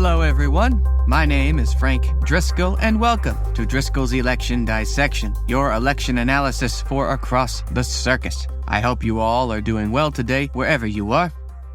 Hello, everyone. My name is Frank Driscoll, and welcome to Driscoll's Election Dissection, your election analysis for Across the Circus. I hope you all are doing well today, wherever you are.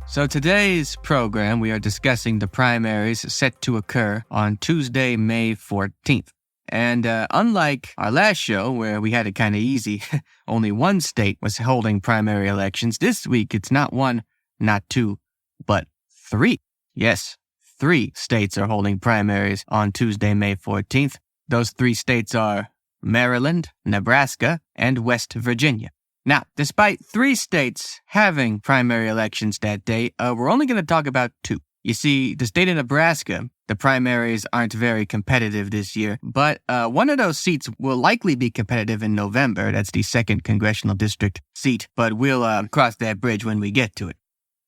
So today's program, we are discussing the primaries set to occur on Tuesday, May 14th. And unlike our last show, where we had it kind of easy, only one state was holding primary elections. This week, it's not one, not two, but three. Yes, 3 states are holding primaries on Tuesday, May 14th. Those 3 states are Maryland, Nebraska, and West Virginia. Now, despite 3 states having primary elections that day, we're only going to talk about 2. You see, the state of Nebraska, the primaries aren't very competitive this year, but one of those seats will likely be competitive in November. That's the 2nd congressional district seat, but we'll cross that bridge when we get to it.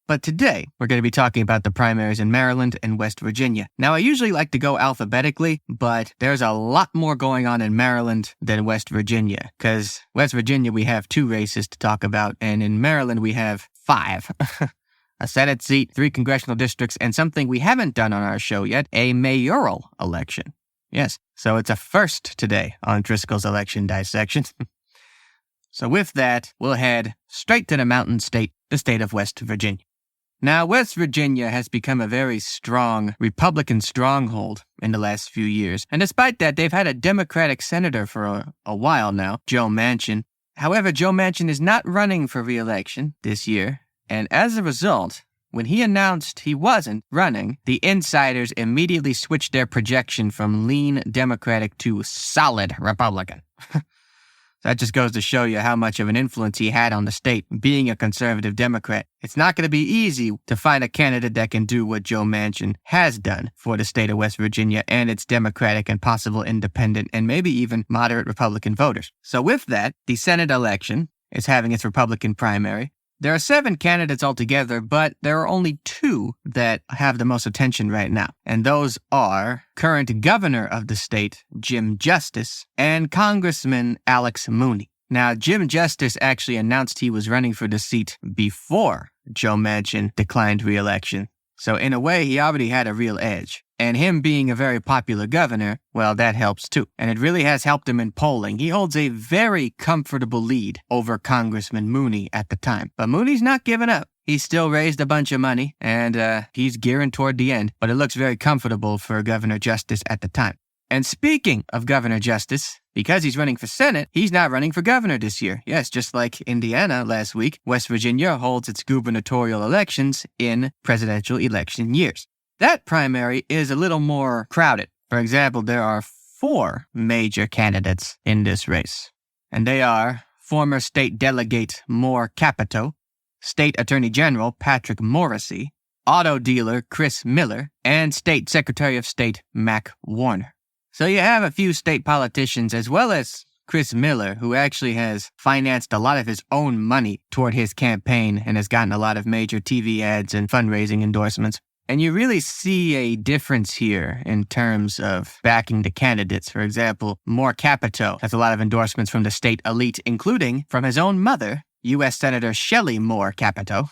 But today, we're going to be talking about the primaries in Maryland and West Virginia. Now, I usually like to go alphabetically, but there's a lot more going on in Maryland than West Virginia, because West Virginia, we have 2 races to talk about, and in Maryland, we have 5. A Senate seat, 3 congressional districts, and something we haven't done on our show yet, a mayoral election. Yes, so it's a first today on Driscoll's Election Dissection. So with that, we'll head straight to the mountain state, the state of West Virginia. Now, West Virginia has become a very strong Republican stronghold in the last few years. And despite that, they've had a Democratic senator for a while now, Joe Manchin. However, Joe Manchin is not running for re-election this year. And as a result, when he announced he wasn't running, the insiders immediately switched their projection from lean Democratic to solid Republican. That just goes to show you how much of an influence he had on the state, being a conservative Democrat. It's not going to be easy to find a candidate that can do what Joe Manchin has done for the state of West Virginia and its Democratic and possible independent and maybe even moderate Republican voters. So with that, the Senate election is having its Republican primary. There are 7 candidates altogether, but there are only 2 that have the most attention right now. And those are current governor of the state, Jim Justice, and Congressman Alex Mooney. Now, Jim Justice actually announced he was running for the seat before Joe Manchin declined re-election. So in a way, he already had a real edge. And him being a very popular governor, well, that helps too. And it really has helped him in polling. He holds a very comfortable lead over Congressman Mooney at the time. But Mooney's not giving up. He still raised a bunch of money, and he's gearing toward the end. But it looks very comfortable for Governor Justice at the time. And speaking of Governor Justice, because he's running for Senate, he's not running for governor this year. Yes, just like Indiana last week, West Virginia holds its gubernatorial elections in presidential election years. That primary is a little more crowded. For example, there are 4 major candidates in this race. And they are former state delegate Moore Capito, state attorney general Patrick Morrissey, auto dealer Chris Miller, and state secretary of state Mac Warner. So you have a few state politicians as well as Chris Miller, who actually has financed a lot of his own money toward his campaign and has gotten a lot of major TV ads and fundraising endorsements. And you really see a difference here in terms of backing the candidates. For example, Moore Capito has a lot of endorsements from the state elite, including from his own mother, U.S. Senator Shelley Moore Capito.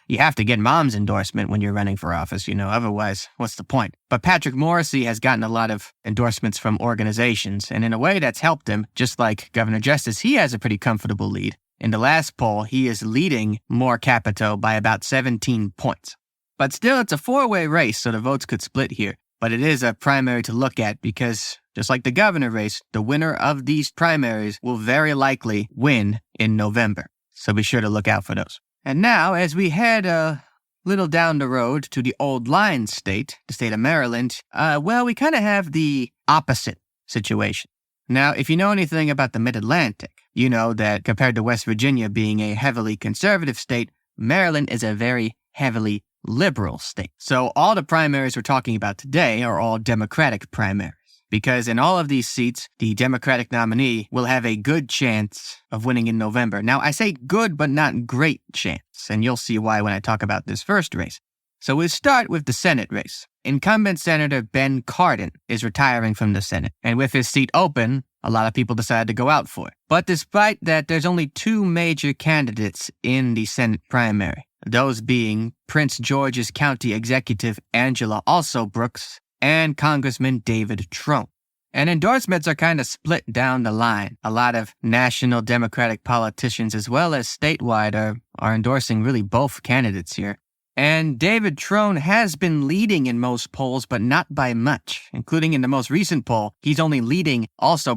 You have to get mom's endorsement when you're running for office, otherwise, what's the point? But Patrick Morrissey has gotten a lot of endorsements from organizations, and in a way that's helped him, just like Governor Justice, he has a pretty comfortable lead. In the last poll, he is leading Moore Capito by about 17 points. But still, it's a 4-way race, so the votes could split here. But it is a primary to look at because, just like the governor race, the winner of these primaries will very likely win in November. So be sure to look out for those. And now, as we head a little down the road to the Old Line state, the state of Maryland, we kind of have the opposite situation. Now, if you know anything about the Mid-Atlantic, you know that compared to West Virginia being a heavily conservative state, Maryland is a very heavily liberal state. So all the primaries we're talking about today are all Democratic primaries. Because in all of these seats, the Democratic nominee will have a good chance of winning in November. Now, I say good but not great chance, and you'll see why when I talk about this first race. So we'll start with the Senate race. Incumbent Senator Ben Cardin is retiring from the Senate, and with his seat open, a lot of people decided to go out for it. But despite that, there's only 2 major candidates in the Senate primary. those being Prince George's County Executive Angela Brooks and Congressman David Trone. And endorsements are kind of split down the line. A lot of national Democratic politicians as well as statewide are endorsing really both candidates here. And David Trone has been leading in most polls, but not by much. Including in the most recent poll, he's only leading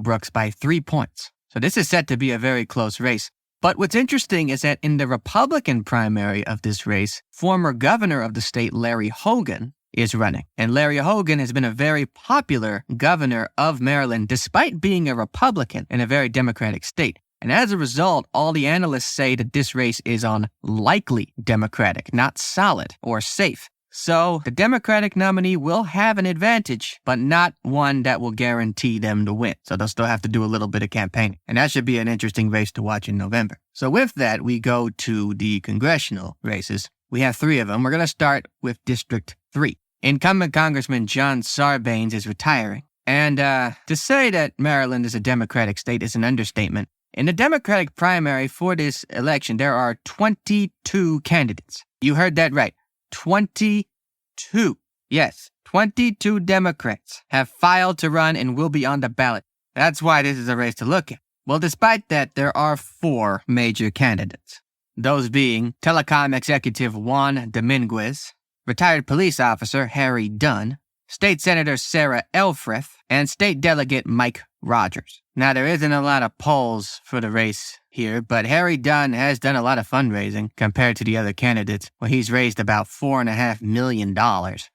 Brooks by 3 points. So this is set to be a very close race. But what's interesting is that in the Republican primary of this race, former governor of the state, Larry Hogan, is running. And Larry Hogan has been a very popular governor of Maryland despite being a Republican in a very Democratic state. And as a result, all the analysts say that this race is on likely Democratic, not solid or safe. So the Democratic nominee will have an advantage, but not one that will guarantee them to win. So they'll still have to do a little bit of campaigning. And that should be an interesting race to watch in November. So with that, we go to the congressional races. We have 3 of them. We're going to start with District 3. Incumbent Congressman John Sarbanes is retiring. And to say that Maryland is a Democratic state is an understatement. In the Democratic primary for this election, there are 22 candidates. You heard that right. 22. Yes, 22 Democrats have filed to run and will be on the ballot. That's why this is a race to look at. Well, despite that, there are 4 major candidates. Those being Telecom Executive Juan Dominguez, retired police officer Harry Dunn, State Senator Sarah Elfreth, and State Delegate Mike Rogers. Now, there isn't a lot of polls for the race here, but Harry Dunn has done a lot of fundraising compared to the other candidates, where he's raised about $4.5 million.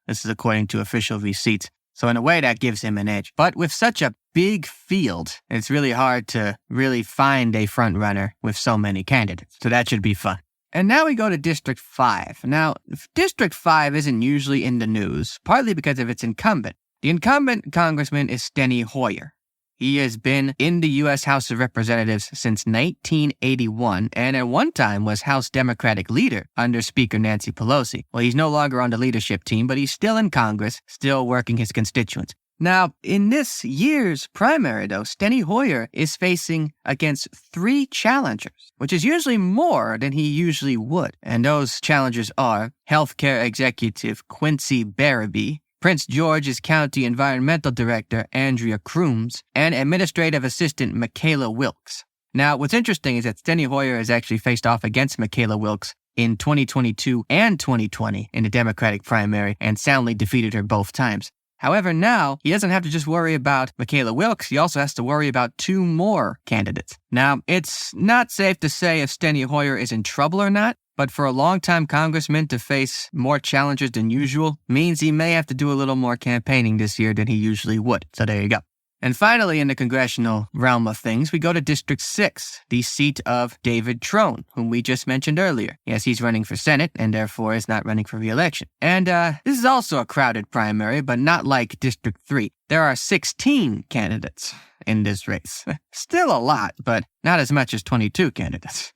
This is according to official receipts. So in a way, that gives him an edge. But with such a big field, it's really hard to really find a front runner with so many candidates. So that should be fun. And now we go to District 5. Now, District 5 isn't usually in the news, partly because of its incumbent. The incumbent congressman is Steny Hoyer. He has been in the U.S. House of Representatives since 1981 and at one time was House Democratic leader under Speaker Nancy Pelosi. Well, he's no longer on the leadership team, but he's still in Congress, still working his constituents. Now, in this year's primary, though, Steny Hoyer is facing against 3 challengers, which is usually more than he usually would. And those challengers are Healthcare Executive Quincy Barabee, Prince George's County Environmental Director Andrea Crooms, and Administrative Assistant Michaela Wilkes. Now, what's interesting is that Steny Hoyer has actually faced off against Michaela Wilkes in 2022 and 2020 in the Democratic primary and soundly defeated her both times. However, now, he doesn't have to just worry about Michaela Wilkes, he also has to worry about 2 more candidates. Now, it's not safe to say if Steny Hoyer is in trouble or not, but for a longtime congressman to face more challengers than usual means he may have to do a little more campaigning this year than he usually would. So there you go. And finally, in the congressional realm of things, we go to District 6, the seat of David Trone, whom we just mentioned earlier. Yes, he's running for Senate and therefore is not running for re-election. And this is also a crowded primary, but not like District 3. There are 16 candidates in this race. Still a lot, but not as much as 22 candidates.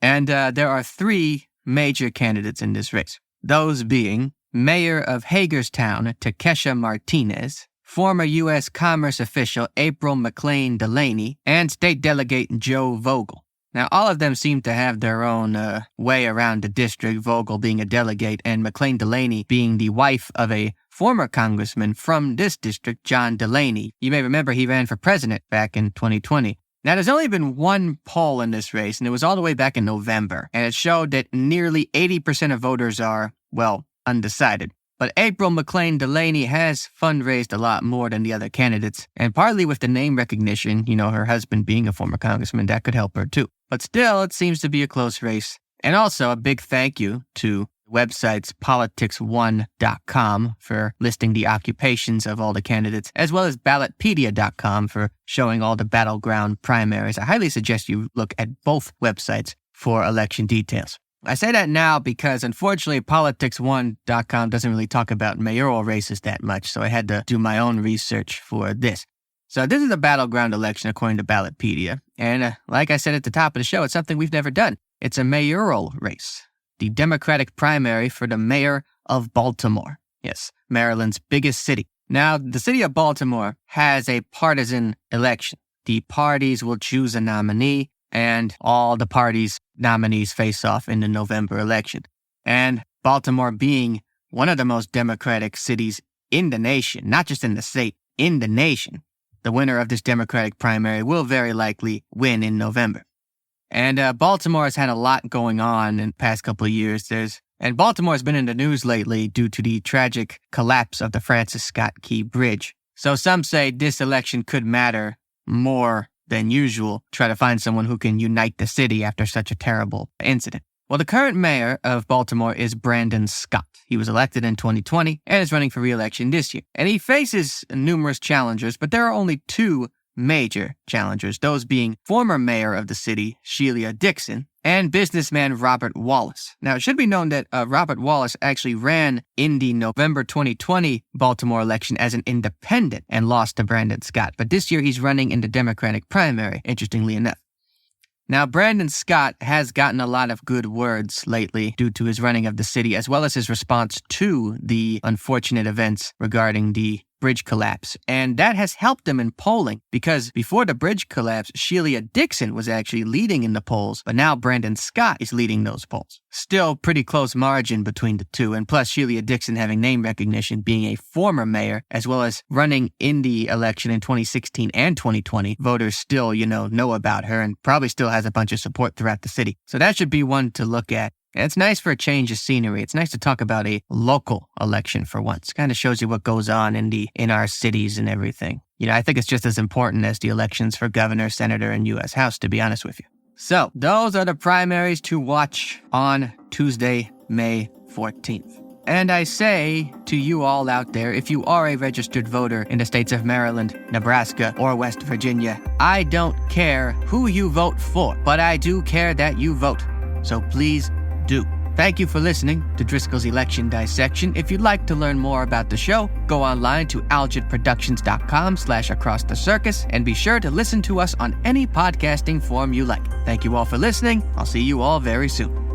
And there are 3 major candidates in this race. Those being Mayor of Hagerstown, Takesha Martinez, former U.S. Commerce official April McLean Delaney, and State Delegate Joe Vogel. Now, all of them seem to have their own way around the district, Vogel being a delegate and McLean Delaney being the wife of a former congressman from this district, John Delaney. You may remember he ran for president back in 2020. Now, there's only been 1 poll in this race, and it was all the way back in November, and it showed that nearly 80% of voters are, well, undecided. But April McLean Delaney has fundraised a lot more than the other candidates, and partly with the name recognition, her husband being a former congressman, that could help her too. But still, it seems to be a close race. And also a big thank you to websites politics1.com for listing the occupations of all the candidates, as well as ballotpedia.com for showing all the battleground primaries. I highly suggest you look at both websites for election details. I say that now because, unfortunately, politics1.com doesn't really talk about mayoral races that much, so I had to do my own research for this. So this is a battleground election according to Ballotpedia, and like I said at the top of the show, it's something we've never done. It's a mayoral race, the Democratic primary for the mayor of Baltimore. Yes, Maryland's biggest city. Now, the city of Baltimore has a partisan election. The parties will choose a nominee, and all the parties' nominees face off in the November election. And Baltimore being one of the most Democratic cities in the nation, not just in the state, in the nation, the winner of this Democratic primary will very likely win in November. And Baltimore has had a lot going on in the past couple of years. And Baltimore has been in the news lately due to the tragic collapse of the Francis Scott Key Bridge. So some say this election could matter more than usual, try to find someone who can unite the city after such a terrible incident. Well, the current mayor of Baltimore is Brandon Scott. He was elected in 2020 and is running for re-election this year. And he faces numerous challengers, but there are only two major challengers, those being former mayor of the city, Sheila Dixon, and businessman Robert Wallace. Now, it should be known that Robert Wallace actually ran in the November 2020 Baltimore election as an independent and lost to Brandon Scott. But this year, he's running in the Democratic primary, interestingly enough. Now, Brandon Scott has gotten a lot of good words lately due to his running of the city, as well as his response to the unfortunate events regarding the bridge collapse. And that has helped him in polling because before the bridge collapse, Sheila Dixon was actually leading in the polls, but now Brandon Scott is leading those polls. Still pretty close margin between the two, and plus Sheila Dixon having name recognition, being a former mayor, as well as running in the election in 2016 and 2020, voters still, know about her and probably still has a bunch of support throughout the city. So that should be one to look at. And it's nice for a change of scenery. It's nice to talk about a local election for once. Kind of shows you what goes on in our cities and everything. I think it's just as important as the elections for governor, senator, and U.S. House, to be honest with you. So, those are the primaries to watch on Tuesday, May 14th. And I say to you all out there, if you are a registered voter in the states of Maryland, Nebraska, or West Virginia, I don't care who you vote for, but I do care that you vote. So please do. Thank you for listening to Driscoll's Election Dissection. If you'd like to learn more about the show, go online to algidproductions.com/acrossthecircus and be sure to listen to us on any podcasting form you like. Thank you all for listening. I'll see you all very soon.